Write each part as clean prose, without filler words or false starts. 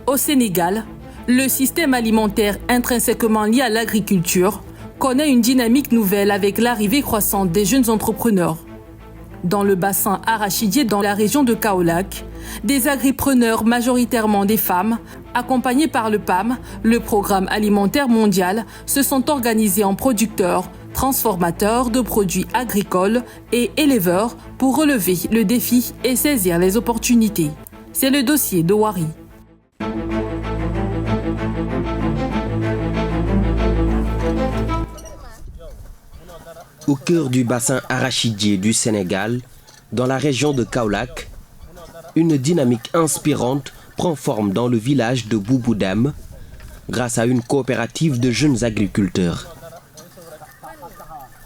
Au Sénégal, le système alimentaire intrinsèquement lié à l'agriculture connaît une dynamique nouvelle avec l'arrivée croissante des jeunes entrepreneurs. Dans le bassin arachidier dans la région de Kaolack, des agripreneurs, majoritairement des femmes, accompagnés par le PAM, le Programme alimentaire mondial, se sont organisés en producteurs, transformateurs de produits agricoles et éleveurs pour relever le défi et saisir les opportunités. C'est le dossier de Wari. Au cœur du bassin arachidier du Sénégal, dans la région de Kaolack, une dynamique inspirante prend forme dans le village de Bouboudem grâce à une coopérative de jeunes agriculteurs.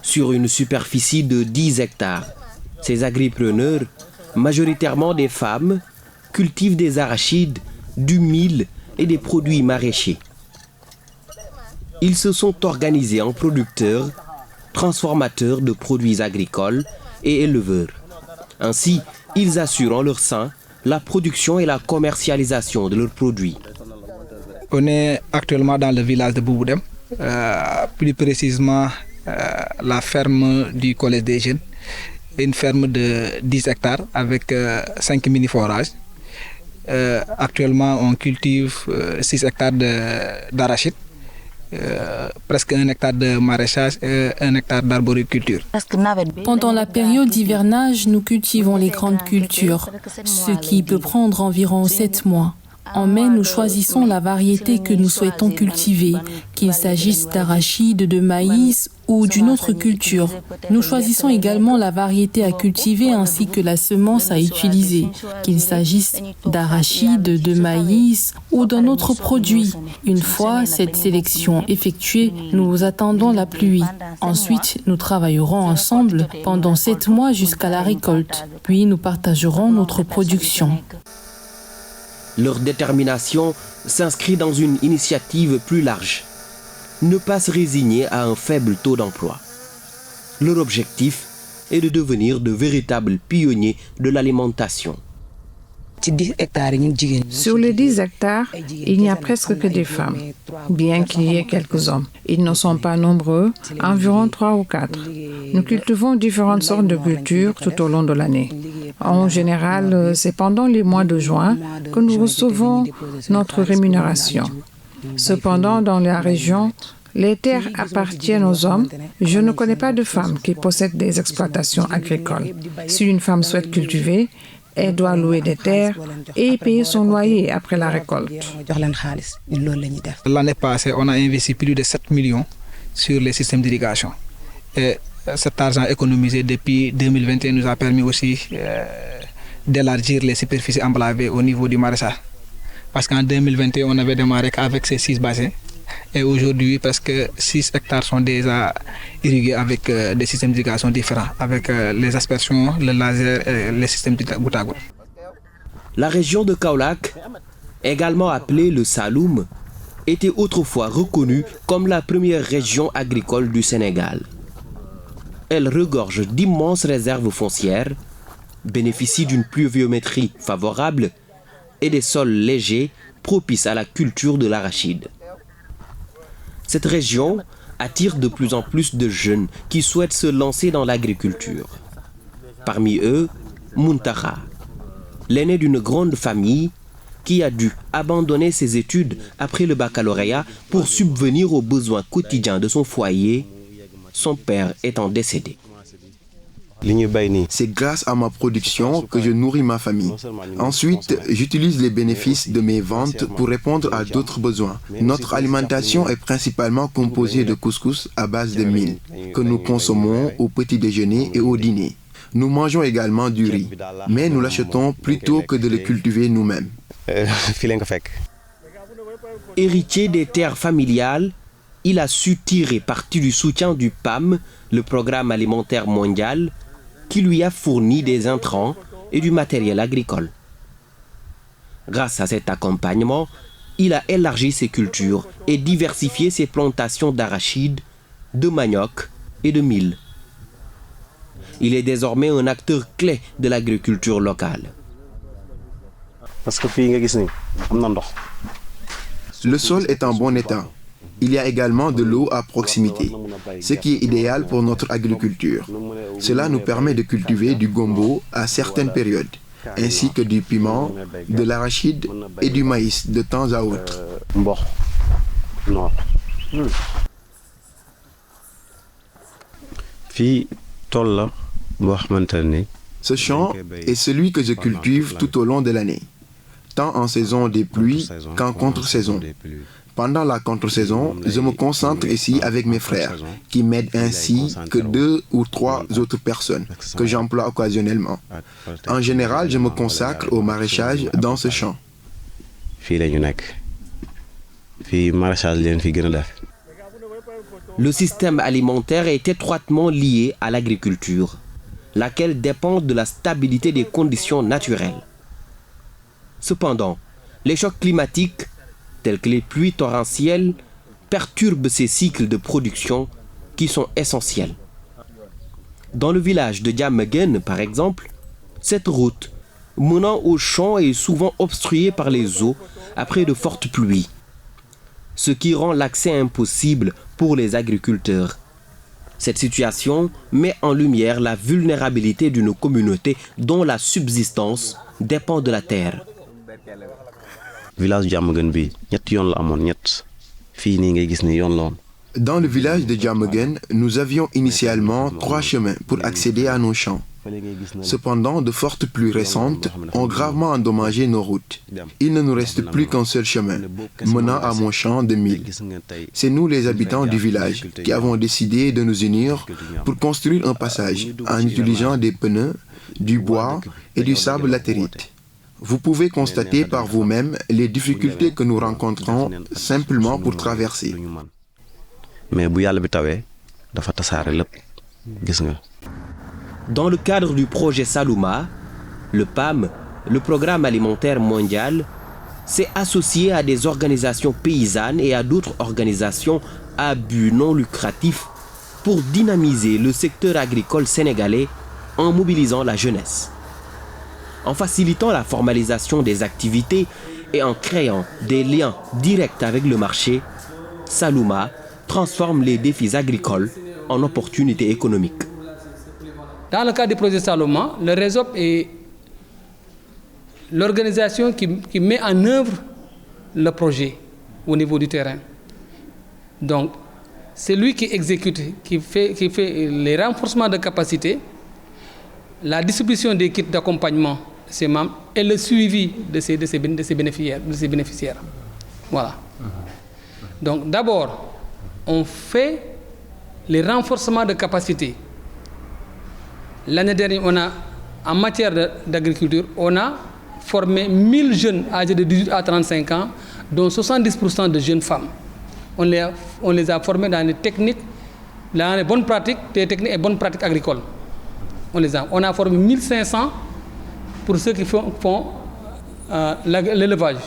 Sur une superficie de 10 hectares, ces agripreneurs, majoritairement des femmes, cultivent des arachides, du mil et des produits maraîchers. Ils se sont organisés en producteurs, transformateurs de produits agricoles et éleveurs. Ainsi, ils assurent en leur sein la production et la commercialisation de leurs produits. On est actuellement dans le village de Bouboudem, plus précisément la ferme du Collège des Jeunes, une ferme de 10 hectares avec 5 mini-forages. Actuellement, on cultive 6 hectares d'arachides, presque 1 hectare de maraîchage et 1 hectare d'arboriculture. Pendant la période d'hivernage, nous cultivons les grandes cultures, ce qui peut prendre environ 7 mois. En mai, nous choisissons la variété que nous souhaitons cultiver, qu'il s'agisse d'arachides, de maïs ou d'une autre culture. Nous choisissons également la variété à cultiver ainsi que la semence à utiliser, qu'il s'agisse d'arachides, de maïs ou d'un autre produit. Une fois cette sélection effectuée, nous attendons la pluie. Ensuite, nous travaillerons ensemble pendant 7 mois jusqu'à la récolte. Puis, nous partagerons notre production. Leur détermination s'inscrit dans une initiative plus large. Ne pas se résigner à un faible taux d'emploi. Leur objectif est de devenir de véritables pionniers de l'alimentation. Sur les 10 hectares, il n'y a presque que des femmes, bien qu'il y ait quelques hommes. Ils ne sont pas nombreux, environ 3 ou 4. Nous cultivons différentes sortes de cultures tout au long de l'année. En général, c'est pendant les mois de juin que nous recevons notre rémunération. Cependant, dans la région, les terres appartiennent aux hommes. Je ne connais pas de femmes qui possèdent des exploitations agricoles. Si une femme souhaite cultiver, elle doit louer des terres et payer son loyer après la récolte. L'année passée, on a investi plus de 7 millions sur les systèmes d'irrigation. Et cet argent économisé depuis 2021 nous a permis aussi d'élargir les superficies emblavées au niveau du maraîchage. Parce qu'en 2021, on avait démarré avec ces 6 bassins. Et aujourd'hui, presque 6 hectares sont déjà irrigués avec des systèmes d'irrigation différents, avec les aspersions, le laser et les systèmes de goutte à goutte. La région de Kaolack, également appelée le Saloum, était autrefois reconnue comme la première région agricole du Sénégal. Elle regorge d'immenses réserves foncières, bénéficie d'une pluviométrie favorable et des sols légers propices à la culture de l'arachide. Cette région attire de plus en plus de jeunes qui souhaitent se lancer dans l'agriculture. Parmi eux, Muntaha, l'aîné d'une grande famille qui a dû abandonner ses études après le baccalauréat pour subvenir aux besoins quotidiens de son foyer, son père étant décédé. C'est grâce à ma production que je nourris ma famille. Ensuite, j'utilise les bénéfices de mes ventes pour répondre à d'autres besoins. Notre alimentation est principalement composée de couscous à base de mil, que nous consommons au petit déjeuner et au dîner. Nous mangeons également du riz, mais nous l'achetons plutôt que de le cultiver nous-mêmes. Héritier des terres familiales, il a su tirer parti du soutien du PAM, le Programme alimentaire mondial, qui lui a fourni des intrants et du matériel agricole. Grâce à cet accompagnement, il a élargi ses cultures et diversifié ses plantations d'arachides, de manioc et de mil. Il est désormais un acteur clé de l'agriculture locale. Le sol est en bon état. Il y a également de l'eau à proximité, ce qui est idéal pour notre agriculture. Cela nous permet de cultiver du gombo à certaines périodes, ainsi que du piment, de l'arachide et du maïs de temps à autre. Ce champ est celui que je cultive tout au long de l'année, tant en saison des pluies qu'en contre-saison. Pendant la contre-saison, je me concentre ici avec mes frères, qui m'aident ainsi que 2 ou 3 autres personnes que j'emploie occasionnellement. En général, je me consacre au maraîchage dans ce champ. Le système alimentaire est étroitement lié à l'agriculture, laquelle dépend de la stabilité des conditions naturelles. Cependant, les chocs climatiques, tels que les pluies torrentielles, perturbent ces cycles de production qui sont essentiels. Dans le village de Diamaguène, par exemple, cette route menant au champ est souvent obstruée par les eaux après de fortes pluies, ce qui rend l'accès impossible pour les agriculteurs. Cette situation met en lumière la vulnérabilité d'une communauté dont la subsistance dépend de la terre. Dans le village de Diamaguène, nous avions initialement 3 chemins pour accéder à nos champs. Cependant, de fortes pluies récentes ont gravement endommagé nos routes. Il ne nous reste plus qu'un seul chemin, menant à mon champ de mil. C'est nous, les habitants du village, qui avons décidé de nous unir pour construire un passage en utilisant des pneus, du bois et du sable latérite. Vous pouvez constater par vous-même les difficultés que nous rencontrons simplement pour traverser. Dans le cadre du projet Salouma, le PAM, le Programme alimentaire mondial, s'est associé à des organisations paysannes et à d'autres organisations à but non lucratif pour dynamiser le secteur agricole sénégalais en mobilisant la jeunesse. En facilitant la formalisation des activités et en créant des liens directs avec le marché, Salouma transforme les défis agricoles en opportunités économiques. Dans le cadre du projet Salouma, le réseau est l'organisation qui met en œuvre le projet au niveau du terrain. Donc, c'est lui qui exécute, qui fait les renforcements de capacité, la distribution des kits d'accompagnement de ses membres et le suivi de ses bénéficiaires. Voilà. Donc, d'abord, on fait les renforcements de capacité. L'année dernière, en matière d'agriculture, on a formé 1000 jeunes âgés de 18 à 35 ans, dont 70% de jeunes femmes. On les a formés dans les techniques, dans les bonnes pratiques, les techniques et bonnes pratiques agricoles. On a formé 1500 pour ceux qui font l'élevage,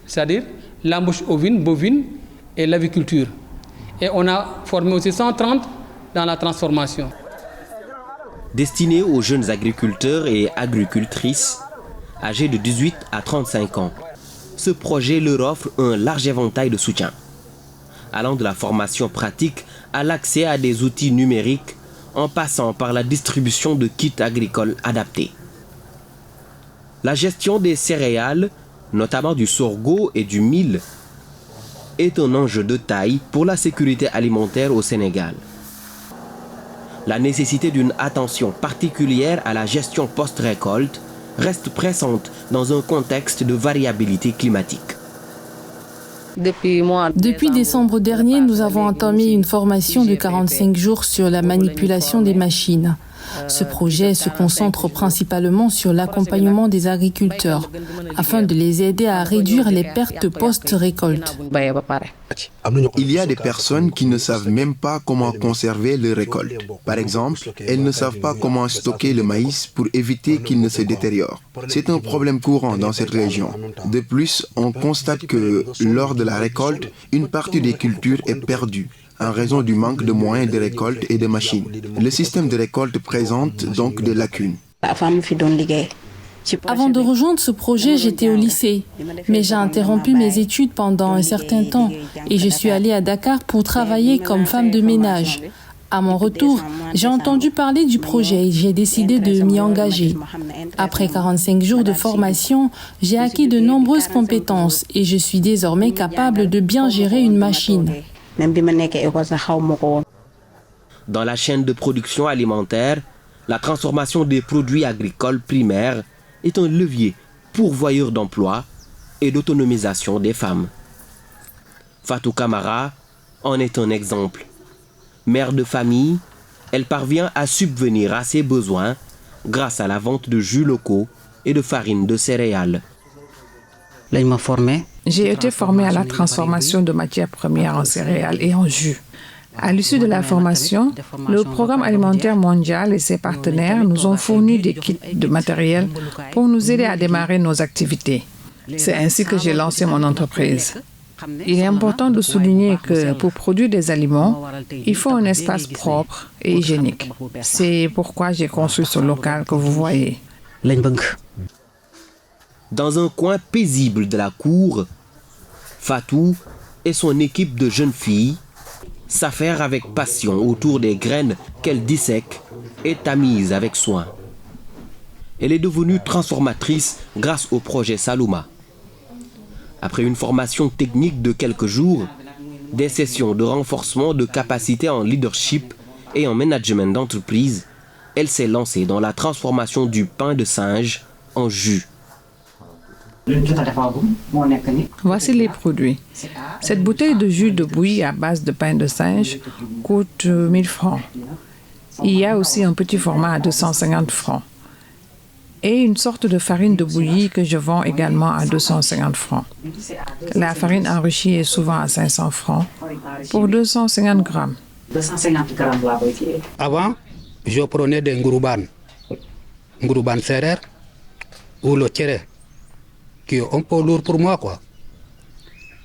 c'est-à-dire l'embauche ovine, bovine et l'aviculture. Et on a formé aussi 130 dans la transformation. Destiné aux jeunes agriculteurs et agricultrices âgés de 18 à 35 ans, ce projet leur offre un large éventail de soutien, allant de la formation pratique à l'accès à des outils numériques en passant par la distribution de kits agricoles adaptés. La gestion des céréales, notamment du sorgho et du mil, est un enjeu de taille pour la sécurité alimentaire au Sénégal. La nécessité d'une attention particulière à la gestion post-récolte reste pressante dans un contexte de variabilité climatique. Depuis décembre dernier, nous avons entamé une formation de 45 jours sur la manipulation des machines. Ce projet se concentre principalement sur l'accompagnement des agriculteurs afin de les aider à réduire les pertes post-récolte. Il y a des personnes qui ne savent même pas comment conserver leur récolte. Par exemple, elles ne savent pas comment stocker le maïs pour éviter qu'il ne se détériore. C'est un problème courant dans cette région. De plus, on constate que lors de la récolte, une partie des cultures est perdue en raison du manque de moyens de récolte et de machines. Le système de récolte présente donc des lacunes. Avant de rejoindre ce projet, j'étais au lycée, mais j'ai interrompu mes études pendant un certain temps et je suis allée à Dakar pour travailler comme femme de ménage. À mon retour, j'ai entendu parler du projet et j'ai décidé de m'y engager. Après 45 jours de formation, j'ai acquis de nombreuses compétences et je suis désormais capable de bien gérer une machine. Dans la chaîne de production alimentaire, la transformation des produits agricoles primaires est un levier pourvoyeur d'emploi et d'autonomisation des femmes. Fatou Camara en est un exemple. Mère de famille, elle parvient à subvenir à ses besoins grâce à la vente de jus locaux et de farine de céréales. J'ai été formée à la transformation de matières premières en céréales et en jus. À l'issue de la formation, le Programme alimentaire mondial et ses partenaires nous ont fourni des kits de matériel pour nous aider à démarrer nos activités. C'est ainsi que j'ai lancé mon entreprise. Il est important de souligner que pour produire des aliments, il faut un espace propre et hygiénique. C'est pourquoi j'ai construit ce local que vous voyez. Dans un coin paisible de la cour, Fatou et son équipe de jeunes filles s'affairent avec passion autour des graines qu'elle dissèque et tamise avec soin. Elle est devenue transformatrice grâce au projet Salouma. Après une formation technique de quelques jours, des sessions de renforcement de capacités en leadership et en management d'entreprise, elle s'est lancée dans la transformation du pain de singe en jus. Voici les produits. Cette bouteille de jus de bouillie à base de pain de singe coûte 1000 francs. Il y a aussi un petit format à 250 francs. Et une sorte de farine de bouillie que je vends également à 250 francs. La farine enrichie est souvent à 500 francs pour 250 grammes. Avant, je prenais des ngourouban serrer ou le tchéré, qui est un peu lourd pour moi, quoi.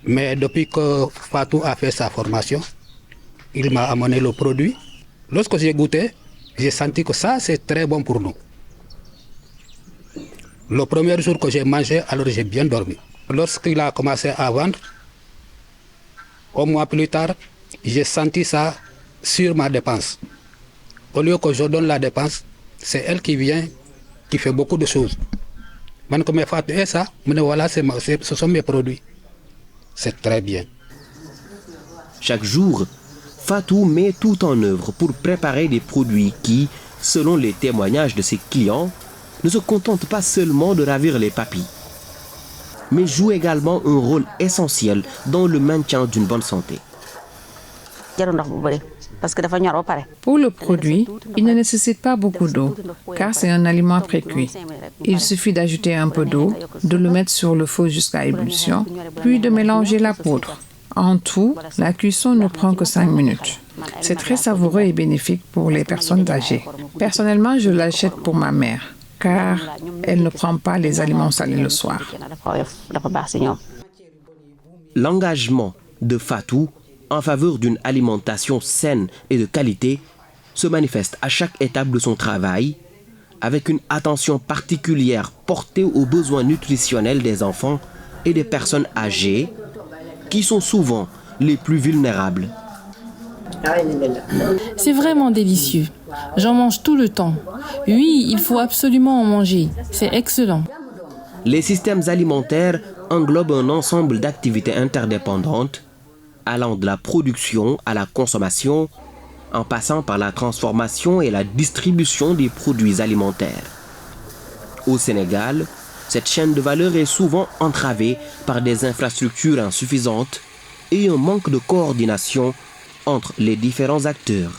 Mais depuis que Fatou a fait sa formation, il m'a amené le produit. Lorsque j'ai goûté, j'ai senti que ça, c'est très bon pour nous. Le premier jour que j'ai mangé, alors j'ai bien dormi. Lorsqu'il a commencé à vendre, un mois plus tard, j'ai senti ça sur ma dépense. Au lieu que je donne la dépense, c'est elle qui vient, qui fait beaucoup de choses. Quand je fais ça, voilà, ce sont mes produits. C'est très bien. Chaque jour, Fatou met tout en œuvre pour préparer des produits qui, selon les témoignages de ses clients, ne se contentent pas seulement de ravir les papilles, mais jouent également un rôle essentiel dans le maintien d'une bonne santé. Pour le produit, il ne nécessite pas beaucoup d'eau, car c'est un aliment précuit. Il suffit d'ajouter un peu d'eau, de le mettre sur le feu jusqu'à ébullition, puis de mélanger la poudre. En tout, la cuisson ne prend que 5 minutes. C'est très savoureux et bénéfique pour les personnes âgées. Personnellement, je l'achète pour ma mère, car elle ne prend pas les aliments salés le soir. L'engagement de Fatou en faveur d'une alimentation saine et de qualité se manifeste à chaque étape de son travail, avec une attention particulière portée aux besoins nutritionnels des enfants et des personnes âgées, qui sont souvent les plus vulnérables. C'est vraiment délicieux. J'en mange tout le temps. Oui, il faut absolument en manger. C'est excellent. Les systèmes alimentaires englobent un ensemble d'activités interdépendantes, allant de la production à la consommation, en passant par la transformation et la distribution des produits alimentaires. Au Sénégal, cette chaîne de valeur est souvent entravée par des infrastructures insuffisantes et un manque de coordination entre les différents acteurs.